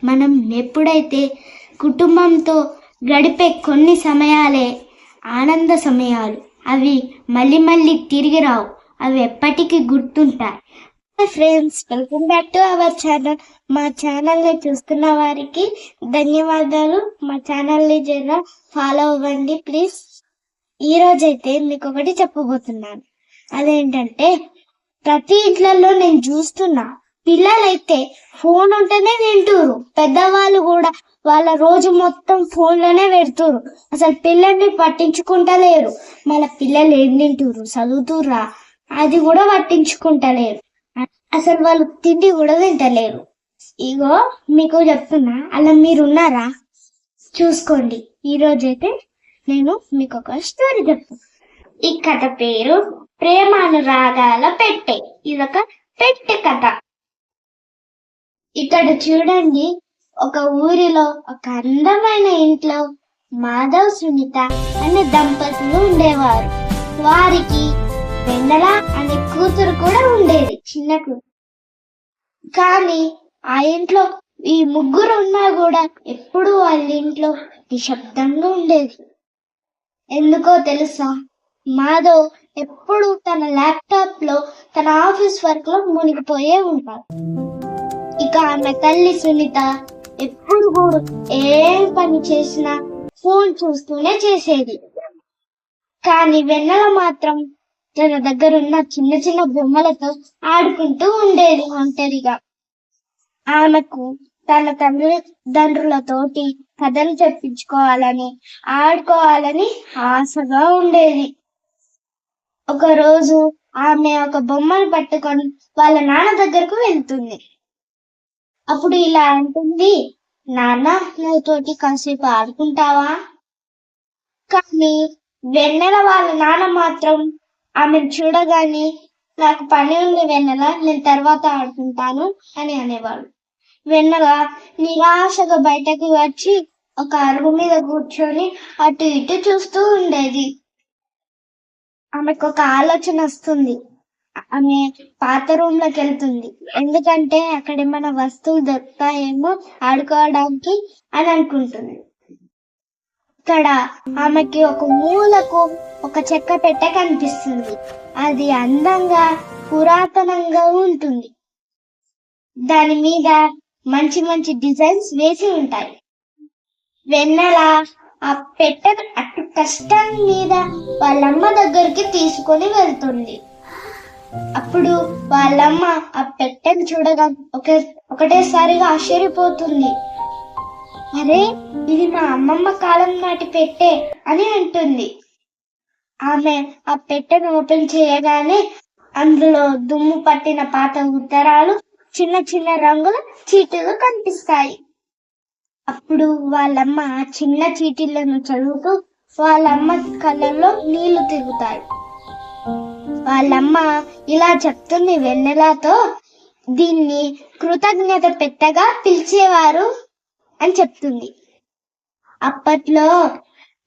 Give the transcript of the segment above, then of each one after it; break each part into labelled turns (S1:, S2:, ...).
S1: మనం ఎప్పుడైతే కుటుంబంతో గడిపే కొన్ని సమయాలే ఆనంద సమయాలు. అవి మళ్ళీ మళ్ళీ తిరిగి రావు. అవి ఎప్పటికీ గుర్తుంటాయి. Friends, welcome back to our channel. మా ఛానల్ని చూస్తున్న వారికి ధన్యవాదాలు. మా ఛానల్ని జర ఫాలో అవ్వండి ప్లీజ్. ఈ రోజైతే మీకు ఒకటి చెప్పబోతున్నాను. అదేంటంటే, ప్రతి ఇంట్లలో నేను చూస్తున్నా, పిల్లలైతే ఫోన్ ఉంటేనే తింటురు. పెద్దవాళ్ళు కూడా వాళ్ళ రోజు మొత్తం ఫోన్లోనే పెడుతురు. అసలు పిల్లల్ని పట్టించుకుంటలేరు. మన పిల్లలు ఏం తింటురు, చదువుతుర్రా, అది కూడా పట్టించుకుంటలేరు. అసలు వాళ్ళు తిండి కూడా తింటలేరు. ఇగో మీకు చెప్తున్నా, అలా మీరున్నారా చూసుకోండి. ఈ రోజైతే నేను మీకు ఒక స్టోరీ చెప్తాను. ఈ కథ పేరు ప్రేమానురాగాల పెట్టె. ఇదొక పెట్టె కథ. ఇక్కడ చూడండి, ఒక ఊరిలో ఒక అందమైన ఇంట్లో మాధవ్, సునీత అనే దంపతులు ఉండేవారు. వారికి వెన్నెల అనే కూతురు కూడా ఉండేది, చిన్న కూతురు. కానీ ఆ ఇంట్లో ఈ ముగ్గురు ఉన్నా కూడా ఎప్పుడు వాళ్ళ ఇంట్లో నిశ్శబ్దంగా ఉండేది. ఎందుకో తెలుసా? మాధవ్ ఎప్పుడు తన ల్యాప్టాప్ లో తన ఆఫీస్ వర్క్ లో మునిగిపోయే ఉంటాడు. ఇక ఆమె తల్లి సునీత ఎప్పుడు కూడా ఏం పని చేసినా ఫోన్ చూస్తూనే చేసేది. కానీ వెన్నెల మాత్రం తన దగ్గర ఉన్న చిన్న చిన్న బొమ్మలతో ఆడుకుంటూ ఉండేది ఒంటరిగా. ఆమెకు తన తల్లిదండ్రులతోటి కథలు చెప్పించుకోవాలని, ఆడుకోవాలని ఆశగా ఉండేది. ఒక రోజు ఆమె ఒక బొమ్మను పట్టుకొని వాళ్ళ నాన్న దగ్గరకు వెళ్తుంది. అప్పుడు ఇలా అంటుంది, నాన్న, నాతోటి కాసేపు ఆడుకుంటావా? కానీ వెన్నెల వాళ్ళ నాన్న మాత్రం ఆమెను చూడగానే, నాకు పని ఉంది వెన్నెల, నేను తర్వాత ఆడుకుంటాను అని అనేవాడు. వెన్నెల నిరాశగా బయటకు వచ్చి ఒక అరుగు మీద కూర్చొని అటు ఇటు చూస్తూ ఉండేది. ఆమెకు ఒక ఆలోచన వస్తుంది. ఆమె పాత రూమ్ లోకి వెళ్తుంది. ఎందుకంటే అక్కడ ఏమైనా వస్తువులు దొరుకుతాయేమో ఆడుకోవడానికి అని అనుకుంటుంది. ఇక్కడ ఆమెకి ఒక మూలకు ఒక చెక్క పెట్టె కనిపిస్తుంది. అది అందంగా పురాతనంగా ఉంటుంది. దాని మీద మంచి మంచి డిజైన్స్ వేసి ఉంటాయి. వెన్నెల ఆ పెట్టెను అటు కష్టం మీద వాళ్ళమ్మ దగ్గరికి తీసుకొని వెళ్తుంది. అప్పుడు వాళ్ళమ్మ ఆ పెట్టెను చూడగా ఒకటేసారిగా ఆశ్చర్యపోతుంది. అరే, ఇది మా అమ్మమ్మ కాలం నాటి పెట్టె అని అంటుంది. ఆమె ఆ పెట్టెను ఓపెన్ చేయగానే అందులో దుమ్ము పట్టిన పాత ఉత్తరాలు, చిన్న చిన్న రంగుల చీటీలు కనిపిస్తాయి. అప్పుడు వాళ్ళమ్మ చిన్న చీటీలను చదువుతూ వాళ్ళమ్మ కళ్ళల్లో నీళ్లు తిరుగుతాయి. వాళ్ళమ్మ ఇలా చెప్తుంది వెన్నెలతో, దీన్ని కృతజ్ఞత పెట్టగా పిలిచేవారు అని చెప్తుంది. అప్పట్లో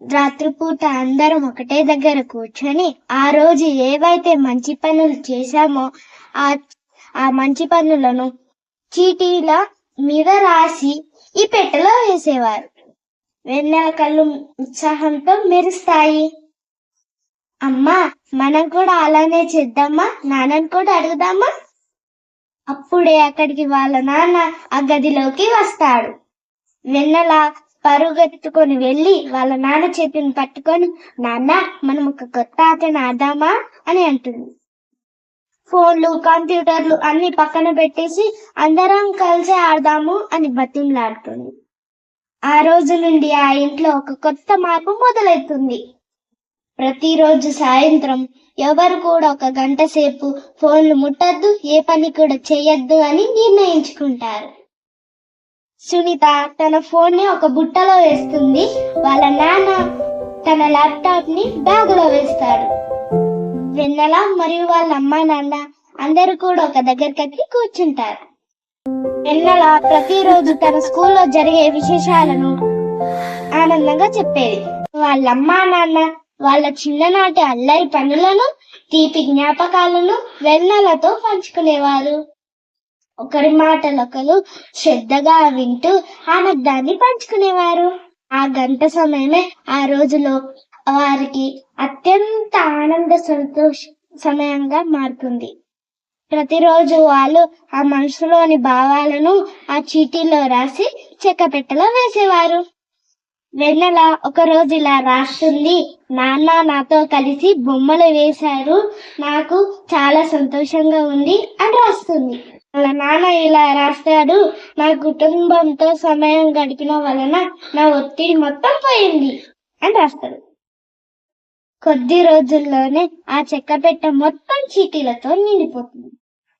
S1: రాత్రిపూట అందరం ఒకటే దగ్గర కూర్చొని ఆ రోజు ఏవైతే మంచి పనులు చేశామో ఆ మంచి పనులను చీటీల మీద రాసి ఈ పెట్టెలో వేసేవారు. వెన్నెల కళ్ళు ఉత్సాహంతో మెరుస్తాయి. అమ్మా, మనం కూడా అలానే చేద్దామా? నాన్నని కూడా అడుగుదామా? అప్పుడే అక్కడికి వాళ్ళ నాన్న ఆ గదిలోకి వస్తాడు. వెన్నెల పరుగెత్తుకొని వెళ్ళి వాళ్ళ నాన్న చేతిని పట్టుకొని, నాన్న, మనం ఒక కొత్త ఆటను ఆడదామా అని అంటుంది. ఫోన్లు, కంప్యూటర్లు అన్ని పక్కన పెట్టేసి అందరం కలిసి ఆడదాము అని బతిమలాడుతుంది. ఆ రోజు నుండి ఆ ఇంట్లో ఒక కొత్త మార్పు మొదలవుతుంది. ప్రతిరోజు సాయంత్రం ఎవరు కూడా ఒక గంట సేపు ఫోన్లు ముట్టద్దు, ఏ పని కూడా చేయొద్దు అని నిర్ణయించుకుంటారు. సునీత తన ఫోన్ ని ఒక బుట్టలో వేస్తుంది. వాళ్ళ నాన్న తన ల్యాప్టాప్ ని బ్యాగులో వేస్తాడు. వెన్నెల మరియు వాళ్ళ అమ్మా నాన్న అందరూ కూడా ఒక దగ్గరికి కూర్చుంటారు. వెన్నెల ప్రతిరోజు తన స్కూల్లో జరిగే విశేషాలను ఆనందంగా చెప్పేది. వాళ్ళ అమ్మా నాన్న వాళ్ళ చిన్ననాటి అల్లరి పనులను, తీపి జ్ఞాపకాలను వెన్నెలతో పంచుకునేవారు. ఒకరి మాటలు ఒకరు శ్రద్ధగా వింటూ ఆనందాన్ని పంచుకునేవారు. ఆ గంట సమయమే ఆ రోజులో వారికి అత్యంత ఆనంద సంతోష సమయంగా మారుతుంది. ప్రతిరోజు వాళ్ళు ఆ మనసులోని భావాలను ఆ చీటీలో రాసి చెక్కపెట్టెలో వేసేవారు. వెన్నెల ఒక రోజు ఇలా రాస్తుంది, నాన్న నాతో కలిసి బొమ్మలు వేశారు, నాకు చాలా సంతోషంగా ఉంది అని రాస్తుంది. వాళ్ళ నాన్న ఇలా రాస్తాడు, నా కుటుంబంతో సమయం గడిపిన వలన నా ఒత్తిడి మొత్తం పోయింది అని రాస్తాడు. కొద్ది రోజుల్లోనే ఆ చెక్కపెట్టె మొత్తం చీటీలతో నిండిపోతుంది.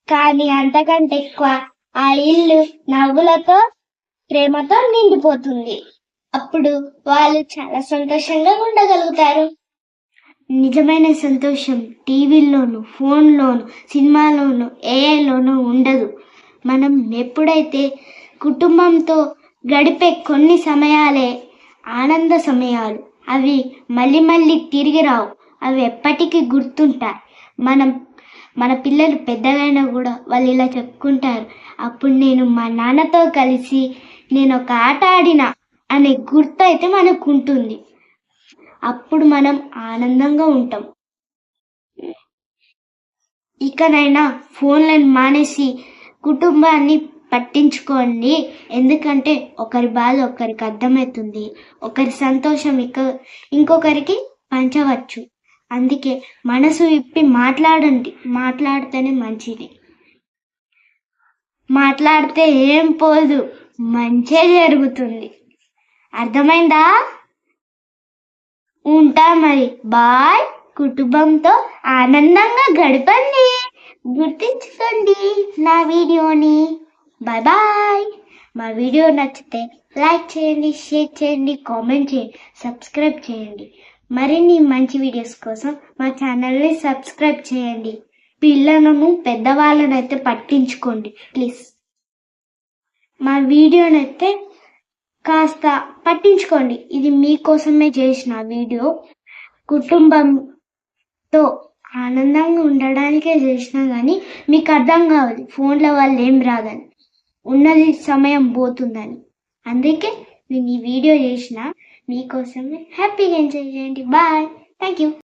S1: కానీ అంతకంటే ఎక్కువ ఆ ఇల్లు నవ్వులతో ప్రేమతో నిండిపోతుంది. అప్పుడు వాళ్ళు చాలా సంతోషంగా ఉండగలుగుతారు. నిజమైన సంతోషం టీవీల్లోనూ, ఫోన్లోను, సినిమాలోను, ఏఐలోనూ ఉండదు. మనం ఎప్పుడైతే కుటుంబంతో గడిపే కొన్ని సమయాలే ఆనంద సమయాలు. అవి మళ్ళీ మళ్ళీ తిరిగి రావు. అవి ఎప్పటికీ గుర్తుంటాయి. మన పిల్లలు పెద్దగైనా కూడా వాళ్ళు ఇలా చెప్పుకుంటారు, అప్పుడు నేను మా నాన్నతో కలిసి నేను ఒక ఆట ఆడినా అనే గుర్తు అయితే మనకు ఉంటుంది. అప్పుడు మనం ఆనందంగా ఉంటాం. ఇకనైనా ఫోన్లను మానేసి కుటుంబాన్ని పట్టించుకోండి. ఎందుకంటే ఒకరి బాధ ఒకరికి అర్థమవుతుంది, ఒకరి సంతోషం ఇంకొకరికి పంచవచ్చు. అందుకే మనసు విప్పి మాట్లాడండి. మాట్లాడితేనే మంచిది. మాట్లాడితే ఏం పోదు, మంచే జరుగుతుంది. అర్థమైందా? ఉంటా మరి. బాయ్. కుటుంబంతో ఆనందంగా గడపండి. గుర్తించుకోండి నా వీడియోని. Bye bye. మా వీడియో నచ్చితే లైక్ చేయండి, షేర్ చేయండి, కామెంట్ చేయండి, సబ్స్క్రైబ్ చేయండి. మరిన్ని మంచి వీడియోస్ కోసం మా ఛానల్ని సబ్స్క్రైబ్ చేయండి. పిల్లలను పెద్దవాళ్ళనైతే పట్టించుకోండి ప్లీజ్. మా వీడియోనైతే కాస్త పట్టించుకోండి. ఇది మీకోసమే చేసిన వీడియో. కుటుంబంతో ఆనందంగా ఉండడానికే చేసినా కానీ మీకు అర్థం కావాలి ఫోన్ల వల్ల ఏం రాదని, ఉన్నది సమయం పోతుందని. అందుకే నేను ఈ వీడియో చేసిన మీకోసమే. హ్యాపీగా ఎంజాయ్ చేయండి. బాయ్. Thank you.